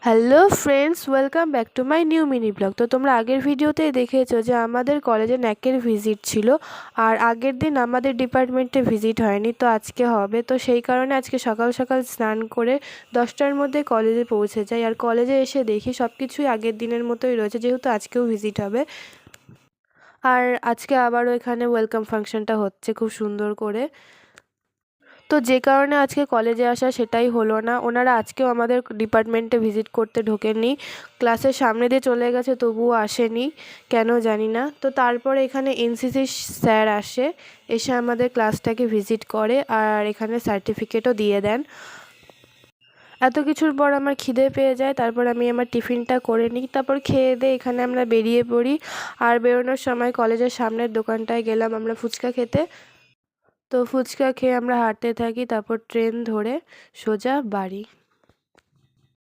Hello friends, welcome back to my new mini blog. তো তোমরা আগের ভিডিওতেই দেখেছো যে আমাদের কলেজে ন্যাকের ভিজিট ছিল, আর আগের দিন আমাদের ডিপার্টমেন্টে ভিজিট হয়নি, তো আজকে হবে। তো সেই কারণে আজকে সকাল সকাল স্নান করে 10টার মধ্যে কলেজে পৌঁছে যাই, আর কলেজে এসে দেখি সব কিছুই আগের দিনের মতোই রয়েছে, যেহেতু আজকেও ভিজিট হবে। আর আজকে আবারও এখানে ওয়েলকাম ফাংশনটা হচ্ছে খুব সুন্দর করে। তো যে কারণে আজকে কলেজে আসা সেটাই হলো না। ওনারা আজকেও আমাদের ডিপার্টমেন্টে ভিজিট করতে ঢোকেননি, ক্লাসের সামনে দিয়ে চলে গেছে, তবুও আসেনি, কেন জানি না। তো তারপরে এখানে এনসিসি স্যার আসে, এসে আমাদের ক্লাসটাকে ভিজিট করে আর এখানে সার্টিফিকেটও দিয়ে দেন। এত কিছুর পর আমার খিদে পেয়ে যায়, তারপর আমি আমার টিফিনটা করে নিই, তারপর খেয়ে দিয়ে এখানে আমরা বেরিয়ে পড়ি। আর বেরোনোর সময় কলেজের সামনের দোকানটায় গেলাম আমরা ফুচকা খেতে। তো ফুচকা খেয়ে আমরা হাঁটতে থাকি, তারপর ট্রেন ধরে সোজা বাড়ি।